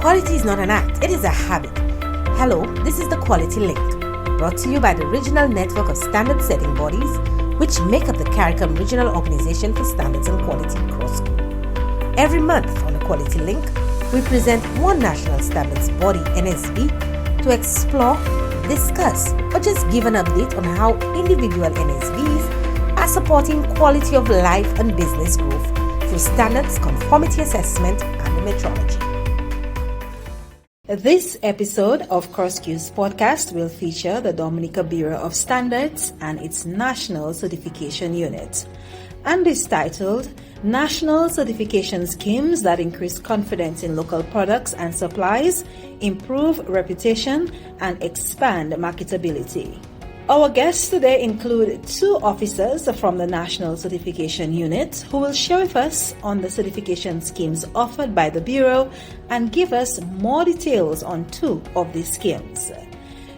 Quality is not an act, it is a habit. Hello, this is the Quality Link, brought to you by the Regional Network of Standard Setting Bodies, which make up the CARICOM Regional Organization for Standards and Quality Cross-School. Every month on the Quality Link, we present one national standards body, NSB, to explore, discuss, or just give an update on how individual NSBs are supporting quality of life and business growth through standards, conformity assessment, and metrology. This episode of CrossQ's podcast will feature the Dominica Bureau of Standards and its National Certification Unit, and is titled National Certification Schemes that Increase Confidence in Local Products and Supplies, Improve Reputation, and Expand Marketability. Our guests today include two officers from the National Certification Unit who will share with us on the certification schemes offered by the Bureau and give us more details on two of these schemes.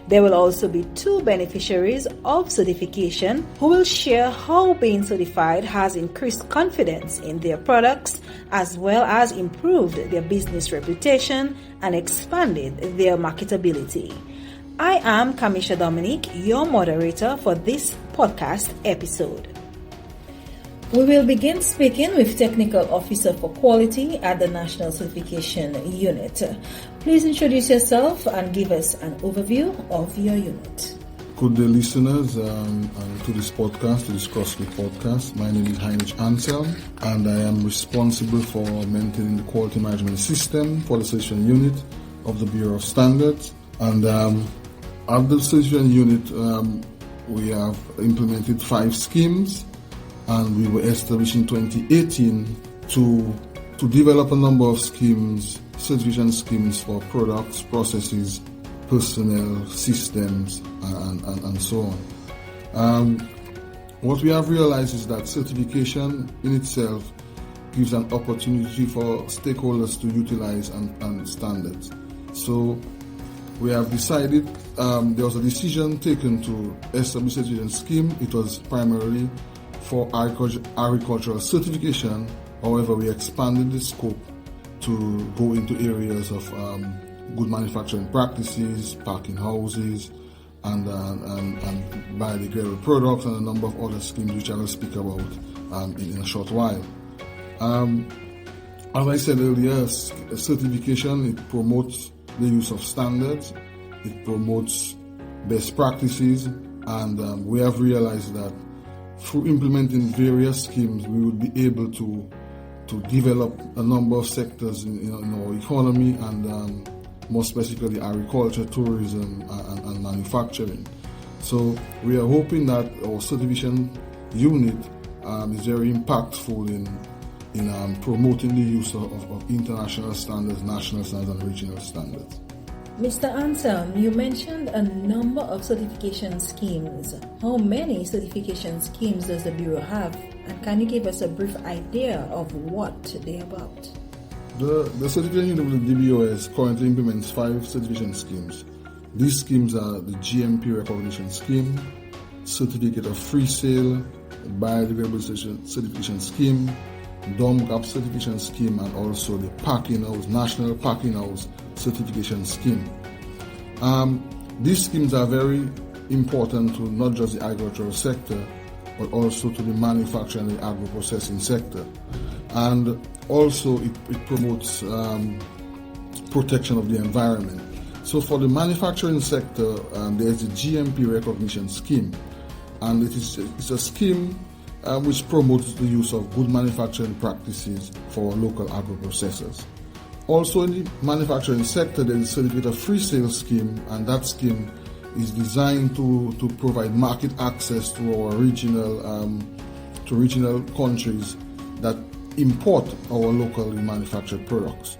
There will also be two beneficiaries of certification who will share how being certified has increased confidence in their products as well as improved their business reputation and expanded their marketability. I am Kamisha Dominique, your moderator for this podcast episode. We will begin speaking with Technical Officer for Quality at the National Certification Unit. Please introduce yourself and give us an overview of your unit. Good day, listeners, to this podcast, to this CrossQuick podcast. My name is Heinrich Anselm, and I am responsible for maintaining the quality management system for the certification unit of the Bureau of Standards. And at the certification unit, we have implemented 5 schemes, and we were established in 2018 to develop a number of schemes, certification schemes for products, processes, personnel, systems, and so on. What we have realized is that certification in itself gives an opportunity for stakeholders to utilize and standards. So we have decided, there was a decision taken to establish a certification scheme. It was primarily for agricultural certification. However, we expanded the scope to go into areas of good manufacturing practices, packing houses, and biodegradable products, and a number of other schemes which I will speak about in a short while. As I said earlier, certification, it promotes the use of standards, it promotes best practices, and we have realized that through implementing various schemes, we would be able to develop a number of sectors in our economy, and more specifically agriculture, tourism, and manufacturing. So we are hoping that our certification unit is very impactful in promoting the use of international standards, national standards, and regional standards. Mr. Anselm, you mentioned a number of certification schemes. How many certification schemes does the Bureau have? And can you give us a brief idea of what they're about? The certification unit of the DBOS currently implements 5 certification schemes. These schemes are the GMP Recognition Scheme, Certificate of Free Sale, Biodegradable Certification Scheme, DOMGAP Certification Scheme, and also the Packing House, National Packing House Certification Scheme. These schemes are very important to not just the agricultural sector, but also to the manufacturing and the agro-processing sector. And also it promotes protection of the environment. So for the manufacturing sector, there is a GMP Recognition Scheme, and it's a scheme which promotes the use of good manufacturing practices for local agro-processors. Also in the manufacturing sector, there is a Certificate of Free Sale Scheme, and that scheme is designed to provide market access to our regional countries that import our locally manufactured products.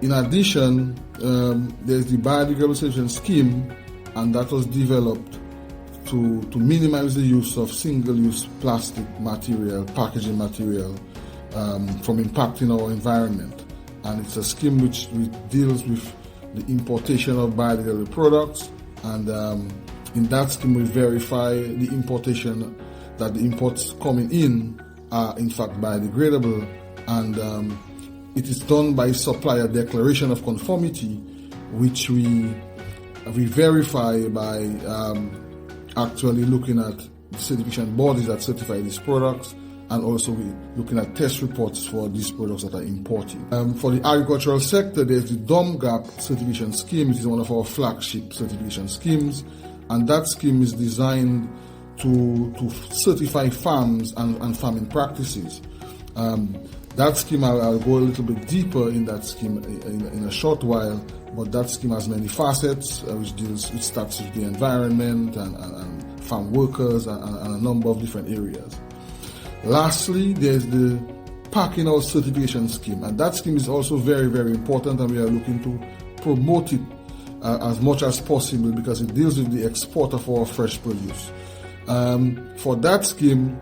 In addition, there's the Biodegradable Certification Scheme, and that was developed to minimize the use of single-use plastic material, packaging material, from impacting our environment. And it's a scheme which deals with the importation of biodegradable products, and in that scheme we verify the importation, that the imports coming in are in fact biodegradable, and it is done by supplier declaration of conformity, which we verify by actually looking at the certification bodies that certify these products, and also we looking at test reports for these products that are imported. For the agricultural sector, there's the DOMGAP certification scheme. It is one of our flagship certification schemes, and that scheme is designed to certify farms and farming practices. That scheme, I'll go a little bit deeper in that scheme in a short while, but that scheme has many facets, it starts with the environment and farm workers and a number of different areas. Lastly, there's the packing house certification scheme, and that scheme is also very, very important, and we are looking to promote it as much as possible because it deals with the export of our fresh produce. For that scheme,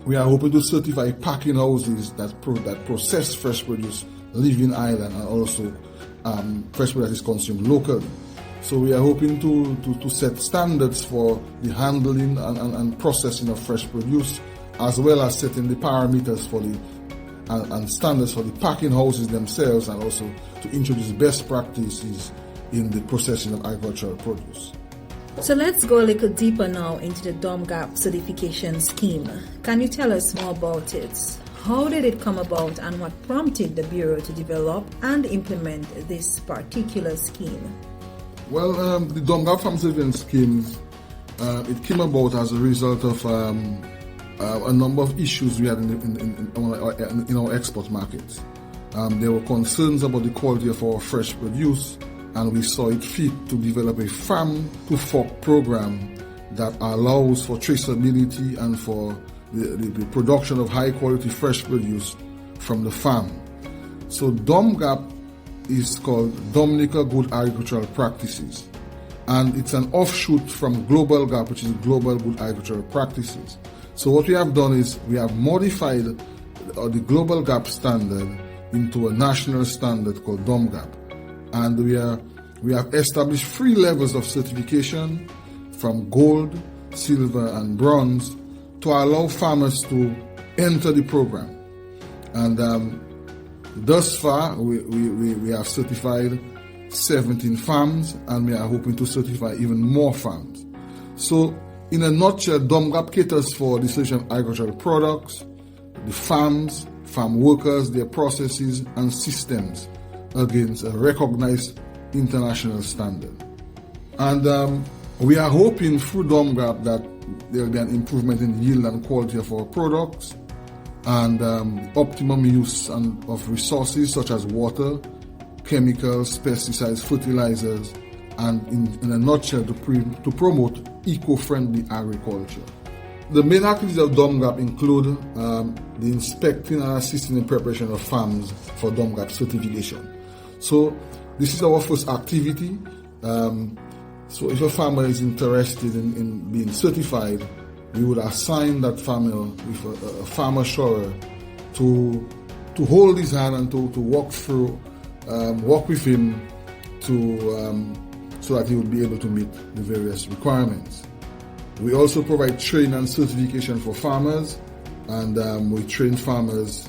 we are hoping to certify packing houses that process fresh produce, leaving island, and also fresh produce that is consumed locally. So we are hoping to set standards for the handling and processing of fresh produce, as well as setting the parameters for and standards for the packing houses themselves, and also to introduce best practices in the processing of agricultural produce. So let's go a little deeper now into the DOMGAP certification scheme. Can you tell us more about it? How did it come about, and what prompted the Bureau to develop and implement this particular scheme? Well, the DOMGAP farm certification scheme, it came about as a result of a number of issues we had in our export markets. There were concerns about the quality of our fresh produce, and we saw it fit to develop a farm-to-fork program that allows for traceability and for the production of high-quality fresh produce from the farm. So DOMGAP is called Dominica Good Agricultural Practices, and it's an offshoot from Global GAP, which is Global Good Agricultural Practices. So what we have done is we have modified the Global GAP standard into a national standard called DOMGAP. And we have established 3 levels of certification from gold, silver, and bronze to allow farmers to enter the program. And thus far, we have certified 17 farms, and we are hoping to certify even more farms. So, in a nutshell, DOMGAP caters for the certification of agricultural products, the farms, farm workers, their processes, and systems against a recognized international standard. And we are hoping through DOMGAP that there will be an improvement in yield and quality of our products, and optimum use of resources such as water, chemicals, pesticides, fertilizers, and in a nutshell to promote eco-friendly agriculture. The main activities of DOMGAP include the inspecting and assisting in preparation of farms for DOMGAP certification. So this is our first activity. So if a farmer is interested in being certified, we would assign that farmer with a farmer assurer to hold his hand and to walk with him so that he would be able to meet the various requirements. We also provide training and certification for farmers, and we train farmers,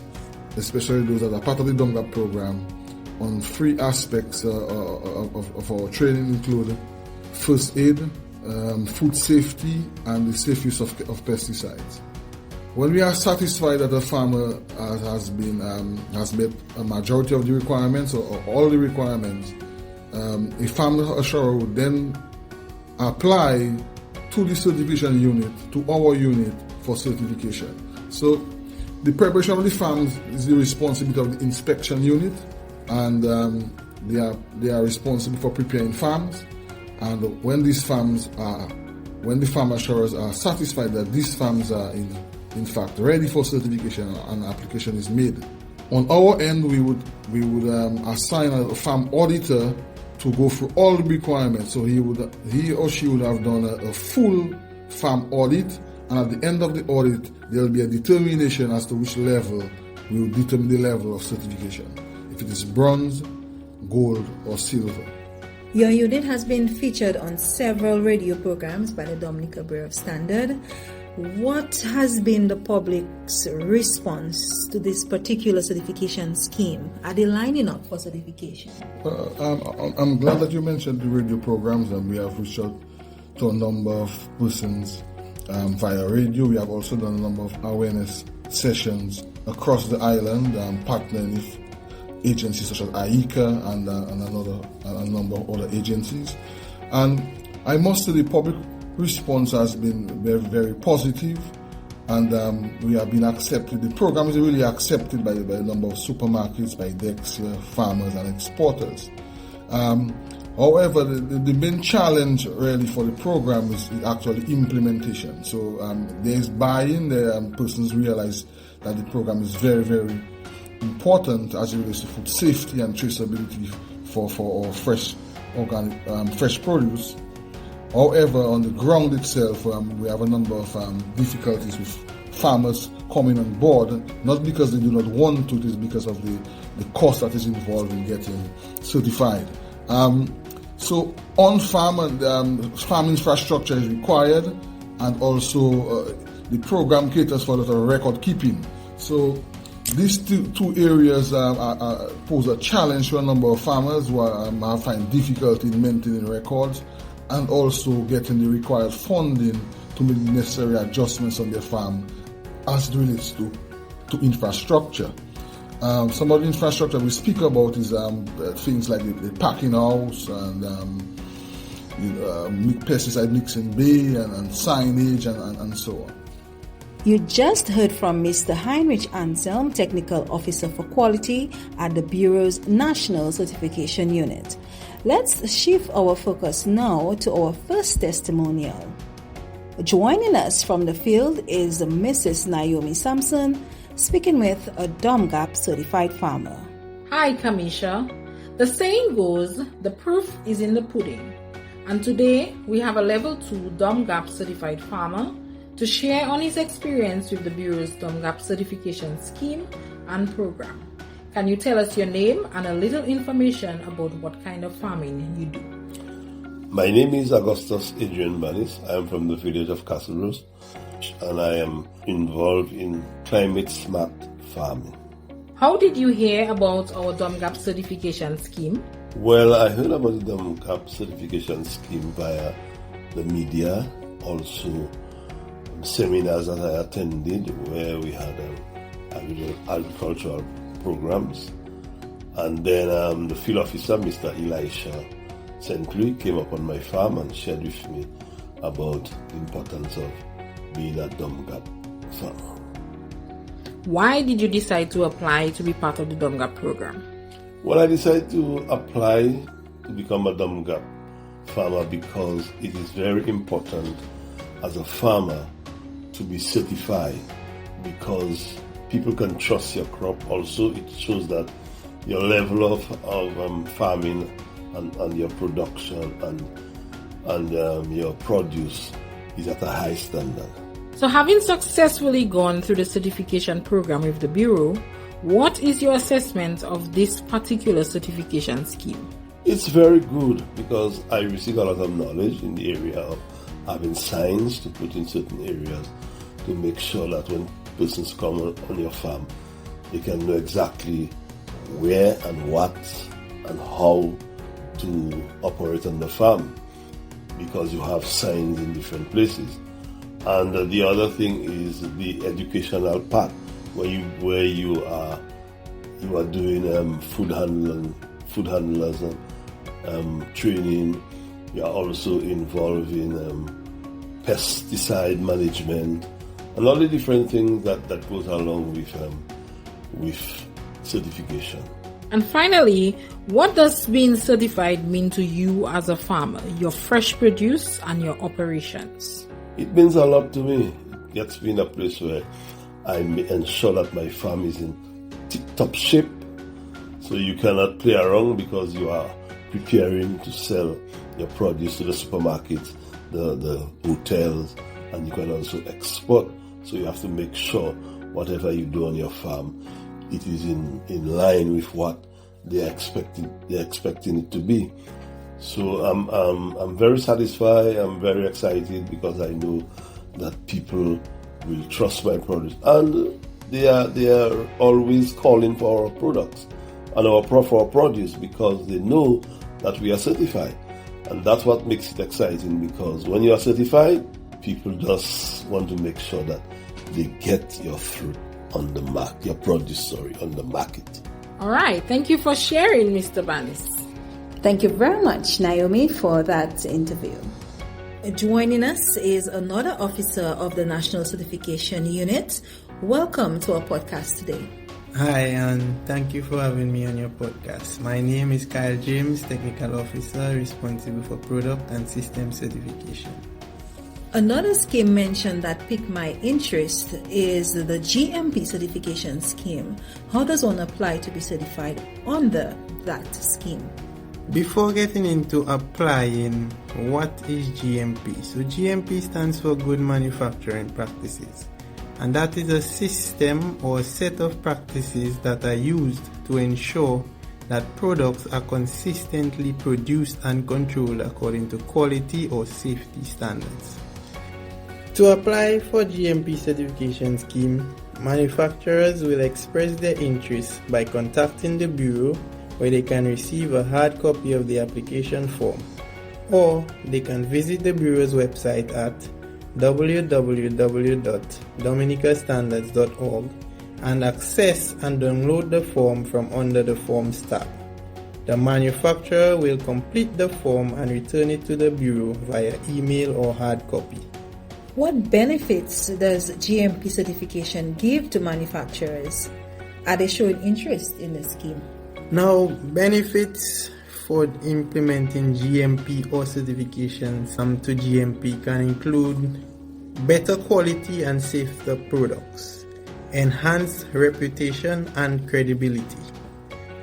especially those that are part of the DOMGAP program, on 3 aspects of our training, include first aid, food safety, and the safe use of pesticides. When we are satisfied that a farmer has met a majority of the requirements or all the requirements, a farmer assurer would then apply to the certification unit, to our unit, for certification. So the preparation of the farms is the responsibility of the inspection unit, and they are responsible for preparing farms. And when the farm assurers are satisfied that these farms are in fact ready for certification, an application is made. On our end, we would assign a farm auditor to go through all the requirements. So he or she would have done a full farm audit, and at the end of the audit, there will be a determination as to which level we will determine the level of certification, if it is bronze, gold, or silver. Your unit has been featured on several radio programs by the Dominica Bureau of Standards. What has been the public's response to this particular certification scheme? Are they lining up for certification? I'm glad that you mentioned the radio programs, and we have reached out to a number of persons via radio. We have also done a number of awareness sessions across the island, partnering with agencies such as AICA and a number of other agencies. And I must say the public response has been very, very positive, and we have been accepted. The program is really accepted by a number of supermarkets, by Dexia, farmers and exporters. However, the main challenge really for the program is actually implementation. So there is buy-in, persons realize that the program is very, very important as it relates to food safety and traceability for our fresh organic fresh produce. However, on the ground itself, we have a number of difficulties with farmers coming on board, not because they do not want to, it is because of the cost that is involved in getting certified. So on-farm farm infrastructure is required, and also the program caters for a lot of record keeping. So these two areas pose a challenge to a number of farmers who find difficulty in maintaining records and also getting the required funding to make the necessary adjustments on their farm as it relates to infrastructure. Some of the infrastructure we speak about is things like the packing house and pesticide mixing bay and signage and so on. You just heard from Mr. Heinrich Anselm, Technical Officer for Quality at the Bureau's National Certification Unit. Let's shift our focus now to our first testimonial. Joining us from the field is Mrs. Naomi Sampson, speaking with a DOMGAP certified farmer. Hi, Kamisha. The saying goes, the proof is in the pudding. And today we have a level 2 DOMGAP certified farmer to share on his experience with the Bureau's DOMGAP certification scheme and program. Can you tell us your name and a little information about what kind of farming you do? My name is Augustus Adrien Bannis. I am from the village of Castle Rose, and I am involved in climate smart farming. How did you hear about our DOMGAP certification scheme? Well, I heard about the DOMGAP certification scheme via the media, also seminars that I attended where we had agricultural programs. And then the field officer, Mr. Elisha St. Louis, came up on my farm and shared with me about the importance of being a DOMGAP farmer. Why did you decide to apply to be part of the DOMGAP program? Well, I decided to apply to become a DOMGAP farmer because it is very important as a farmer to be certified, because people can trust your crop. Also, it shows that your level of farming and your production and your produce is at a high standard. So having successfully gone through the certification program with the Bureau, what is your assessment of this particular certification scheme? It's very good because I receive a lot of knowledge in the area of having signs to put in certain areas to make sure that when persons come on your farm, they can know exactly where and what and how to operate on the farm, because you have signs in different places. And the other thing is the educational part, where you are doing food handlers training. You are also involved in pesticide management and all the different things that goes along with certification. And finally, what does being certified mean to you as a farmer, your fresh produce and your operations? It means a lot to me. It gets me in a place where I ensure that my farm is in tip-top shape. So you cannot play around, because you are preparing to sell your produce to the supermarkets, the hotels, and you can also export. So you have to make sure whatever you do on your farm, it is in line with what they're expecting it to be. So I'm very satisfied. I'm very excited because I know that people will trust my product, and they are always calling for our products and for our produce because they know that we are certified, and that's what makes it exciting. Because when you are certified, people just want to make sure that they get your fruit on the market, your produce, on the market. All right, thank you for sharing, Mr. Bannis. Thank you very much, Naomi, for that interview. Joining us is another officer of the National Certification Unit. Welcome to our podcast today. Hi, and thank you for having me on your podcast. My name is Kyle James, Technical Officer responsible for Product and System Certification. Another scheme mentioned that piqued my interest is the GMP Certification Scheme. How does one apply to be certified under that scheme? Before getting into applying, what is GMP? So GMP stands for Good Manufacturing Practices, and that is a system or a set of practices that are used to ensure that products are consistently produced and controlled according to quality or safety standards. To apply for GMP certification scheme, manufacturers will express their interest by contacting the Bureau, where they can receive a hard copy of the application form, or they can visit the Bureau's website at www.dominicastandards.org and access and download the form from under the Forms tab. The manufacturer will complete the form and return it to the Bureau via email or hard copy. What benefits does GMP certification give to manufacturers? Are they showing interest in the scheme? Now, benefits for implementing GMP or certifications to GMP can include better quality and safer products, enhanced reputation and credibility,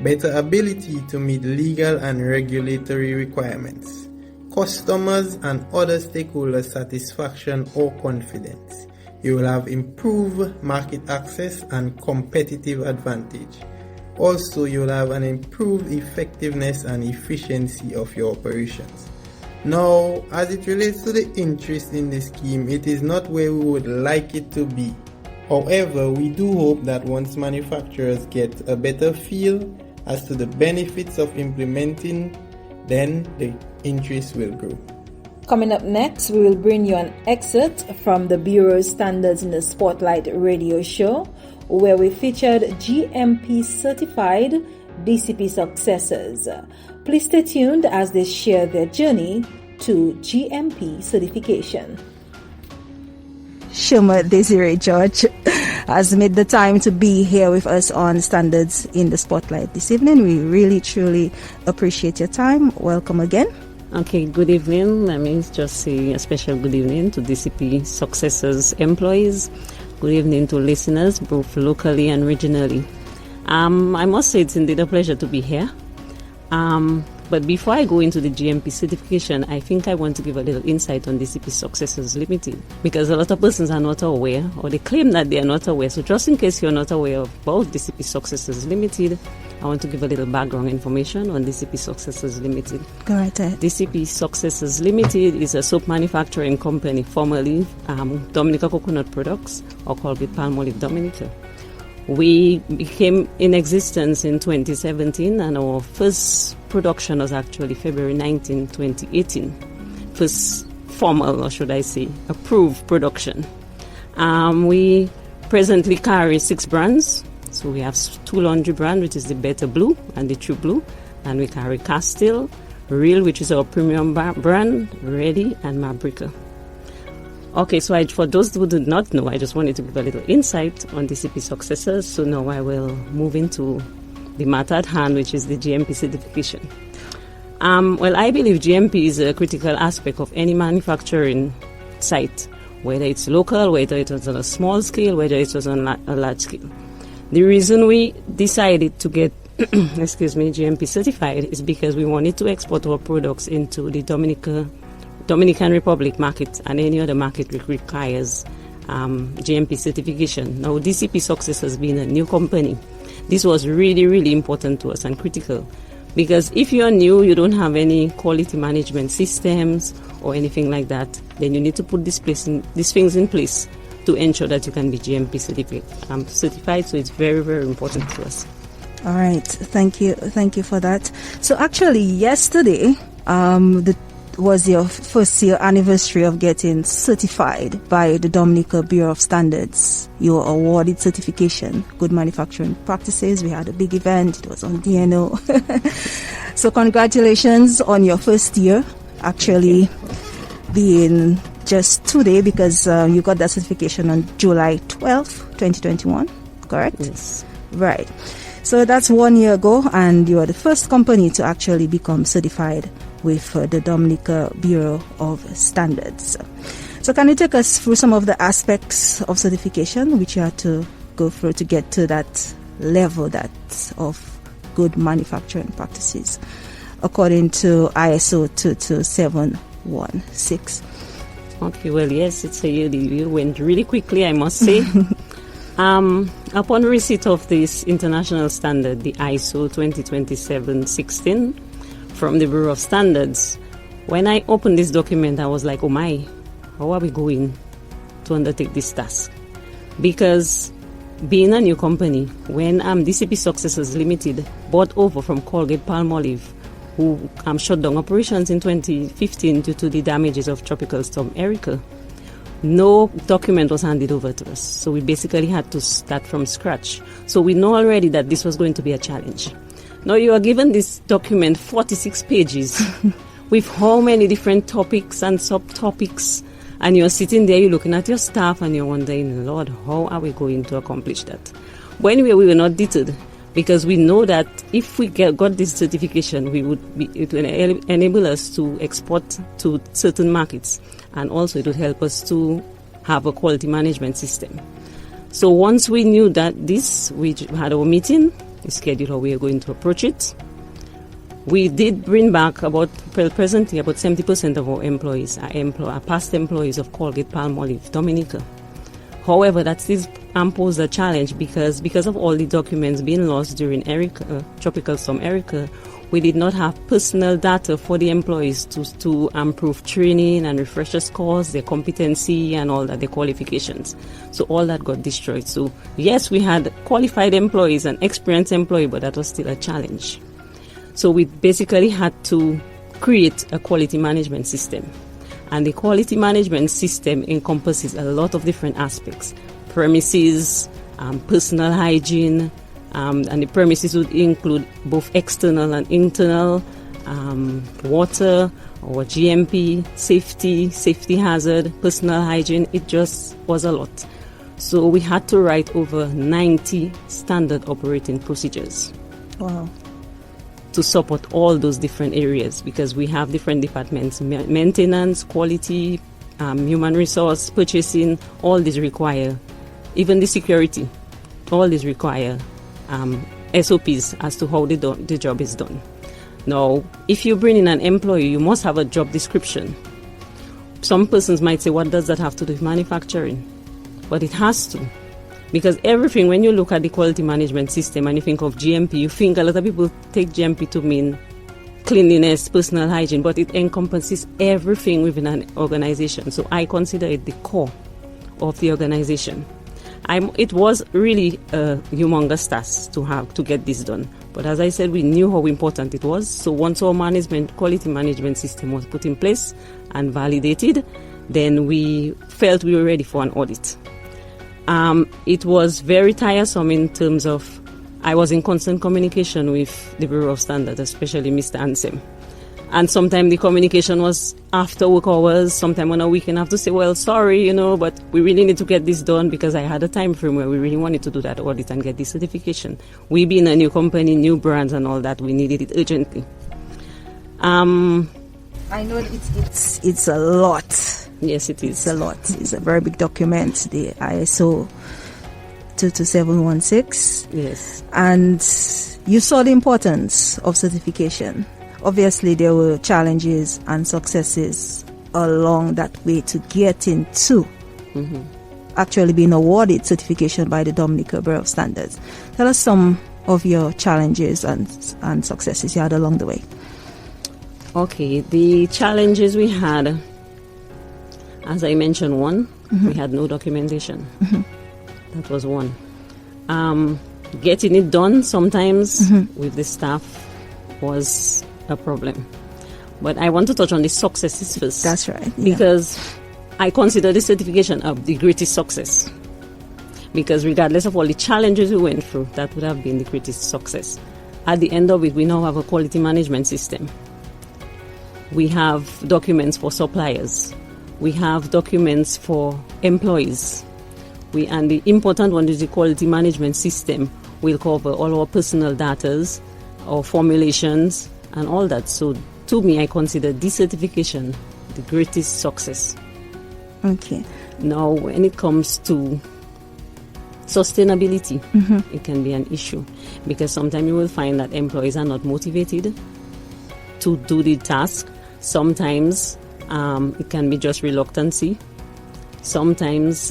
better ability to meet legal and regulatory requirements, customers and other stakeholders' satisfaction or confidence. You will have improved market access and competitive advantage. Also, you will have an improved effectiveness and efficiency of your operations. Now, as it relates to the interest in the scheme, it is not where we would like it to be. However, we do hope that once manufacturers get a better feel as to the benefits of implementing, then the interest will grow. Coming up next, we will bring you an excerpt from the Bureau's Standards in the Spotlight radio show, where we featured GMP certified DCP successors. Please stay tuned as they share their journey to GMP certification. Sherma Desiree-George has made the time to be here with us on Standards in the Spotlight this evening. We really, truly appreciate your time. Welcome again. Okay, good evening. Let me just say a special good evening to DCP Successors employees. Good evening to listeners, both locally and regionally. I must say it's indeed a pleasure to be here. But before I go into the GMP certification, I think I want to give a little insight on DCP Successors Limited, because a lot of persons are not aware, or they claim that they are not aware. So just in case you're not aware of both DCP Successors Limited, I want to give a little background information on DCP Successors Limited. Go right ahead. DCP Successors Limited is a soap manufacturing company, formerly Dominica Coconut Products, or called with Palmolive Dominica. We became in existence in 2017, and our first production was actually February 19, 2018. First formal, or should I say, approved production. We presently carry 6 brands. So we have 2 laundry brands, which is the Better Blue and the True Blue. And we carry Castile, Real, which is our premium brand, Ready, and Mabrica. Okay, so for those who do not know, I just wanted to give a little insight on DCP Successors. So now I will move into the matter at hand, which is the GMP certification. Well, I believe GMP is a critical aspect of any manufacturing site, whether it's local, whether it was on a small scale, whether it was on a large scale. The reason we decided to get GMP certified is because we wanted to export our products into the Dominican Republic market and any other market which requires GMP certification. Now, DCP Successors being a new company, this was really, really important to us and critical, Because if you're new, you don't have any quality management systems or anything like that, then you need to put these things in place to ensure that you can be GMP certified. So it's very, very important to us. All right. Thank you for that. So actually, yesterday was your first year anniversary of getting certified by the Dominica Bureau of Standards. You were awarded certification, Good Manufacturing Practices. We had a big event. It was on DNO. So congratulations on your first year, actually being just today, because you got that certification on July 12th, 2021, correct? Yes. Right. So that's 1 year ago, and you are the first company to actually become certified with the Dominica Bureau of Standards. So can you take us through some of the aspects of certification which you had to go through to get to that level of good manufacturing practices according to ISO 22716? Okay, well, yes, it's a year. You went really quickly, I must say. Upon receipt of this international standard, the ISO 2027-16 from the Bureau of Standards, when I opened this document, I was like, oh my, how are we going to undertake this task? Because being a new company, when DCP Successors Limited bought over from Colgate-Palmolive, who shut down operations in 2015 due to the damages of Tropical Storm Erica, no document was handed over to us. So we basically had to start from scratch. So we know already that this was going to be a challenge. Now you are given this document, 46 pages, with how many different topics and subtopics, and you're sitting there, you're looking at your staff, and you're wondering, Lord, how are we going to accomplish that? But anyway, we were not deterred, because we know that if we got this certification, it will enable us to export to certain markets, and also it would help us to have a quality management system. So once we knew that we had our meeting, we scheduled how we are going to approach it. We did bring back presently about 70% of our employees are past employees of Colgate-Palmolive, Dominica. However, that still posed a challenge because of all the documents being lost during Tropical Storm Erica. We did not have personal data for the employees to improve training and refreshers course, their competency and all that, their qualifications. So all that got destroyed. So yes, we had qualified employees and experienced employees, but that was still a challenge. So we basically had to create a quality management system. And the quality management system encompasses a lot of different aspects: premises, personal hygiene, and the premises would include both external and internal, water or GMP, safety hazard, personal hygiene. It just was a lot. So we had to write over 90 standard operating procedures. Wow. To support all those different areas, because we have different departments: maintenance, quality, human resource, purchasing. All these require, even the security, all these require SOPs as to how the job is done. Now, if you bring in an employee, you must have a job description. Some persons might say, what does that have to do with manufacturing? But it has to. Because everything, when you look at the quality management system and you think of GMP, you think a lot of people take GMP to mean cleanliness, personal hygiene, but it encompasses everything within an organization. So I consider it the core of the organization. It was really a humongous task to get this done. But as I said, we knew how important it was. So once our quality management system was put in place and validated, then we felt we were ready for an audit. It was very tiresome in terms of I was in constant communication with the Bureau of Standards, especially Mr. Anselm. And sometimes the communication was after work hours, sometime on a weekend. I have to say, well, sorry, but we really need to get this done, because I had a time frame where we really wanted to do that audit and get this certification. We being a new company, new brands and all that, we needed it urgently. I know it's a lot. Yes, it is. It's a lot. It's a very big document, the ISO 22716. Yes. And you saw the importance of certification. Obviously, there were challenges and successes along that way to get into actually being awarded certification by the Dominica Bureau of Standards. Tell us some of your challenges and successes you had along the way? Okay, the challenges we had, as I mentioned, one, we had no documentation. That was one. Getting it done sometimes with the staff was a problem. But I want to touch on the successes first. That's right. Because I consider the certification the greatest success. Because regardless of all the challenges we went through, that would have been the greatest success. At the end of it, we now have a quality management system. We have documents for suppliers. We have documents for employees. And the important one is the quality management system. Will cover all our personal data, our formulations, and all that. So to me, I consider this certification the greatest success. Okay. Now, when it comes to sustainability, it can be an issue because sometimes you will find that employees are not motivated to do the task. Sometimes it can be just reluctancy. Sometimes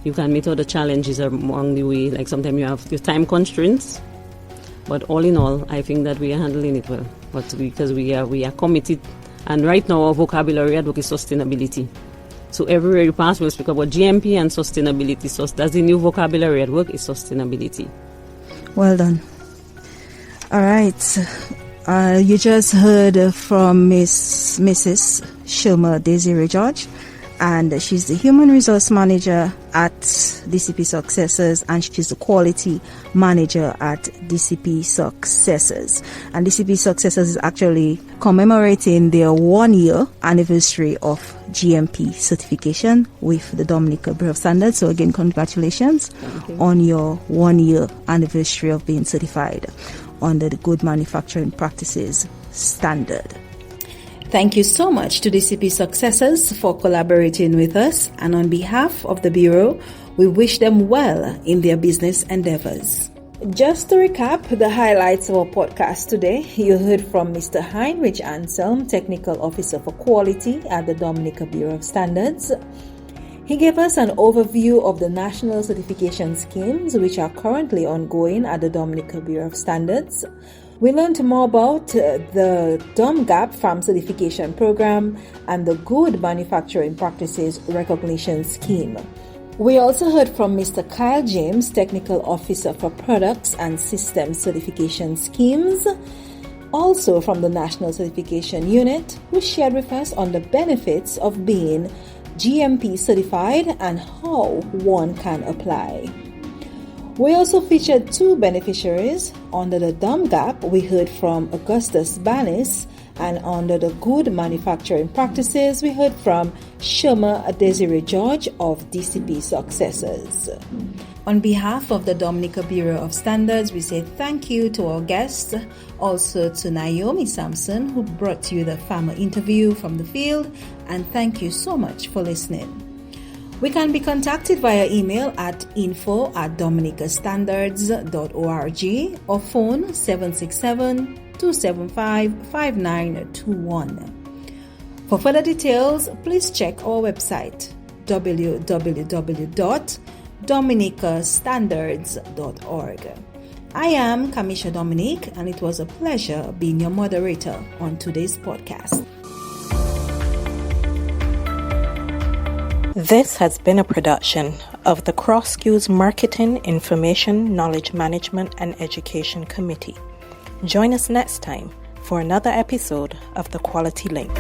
you can meet other challenges along the way, like sometimes you have your time constraints. But all in all, I think that we are handling it well. But because we are committed, and right now our vocabulary at work is sustainability. So everywhere you pass, we'll speak about GMP and sustainability. So that's the new vocabulary at work is sustainability. Well done. All right. You just heard from Mrs. Sherma Desiree-George, and she's the Human Resource Manager at DCP Successors, and she's the Quality Manager at DCP Successors. And DCP Successors is actually commemorating their 1-year anniversary of GMP certification with the Dominica Bureau of Standards. So again, congratulations on your 1-year anniversary of being certified under the Good Manufacturing Practices Standard. Thank you so much to DCP Successors for collaborating with us, and on behalf of the Bureau, we wish them well in their business endeavors. Just to recap the highlights of our podcast today, you heard from Mr. Heinrich Anselm, Technical Officer for Quality at the Dominica Bureau of Standards. He gave us an overview of the national certification schemes which are currently ongoing at the Dominica Bureau of Standards. We learned more about the DOMGAP Farm Certification Program and the Good Manufacturing Practices Recognition Scheme. We also heard from Mr. Kyle James, Technical Officer for Products and Systems Certification Schemes, also from the National Certification Unit, who shared with us on the benefits of being GMP certified and how one can apply. We also featured 2 beneficiaries. Under the DOMGAP, we heard from Augustus Bannis, and under the Good Manufacturing Practices, we heard from Sherma Desiree-George of DCP Successors. On behalf of the Dominica Bureau of Standards, we say thank you to our guests, also to Naomi Sampson, who brought you the farmer interview from the field, and thank you so much for listening. We can be contacted via email at info@dominicastandards.org or phone 767-275-5921. For further details, please check our website www.dominicastandards.org. I am Kamisha Dominique, and it was a pleasure being your moderator on today's podcast. This has been a production of the Cross Skills Marketing, Information, Knowledge Management and Education Committee. Join us next time for another episode of The Quality Link.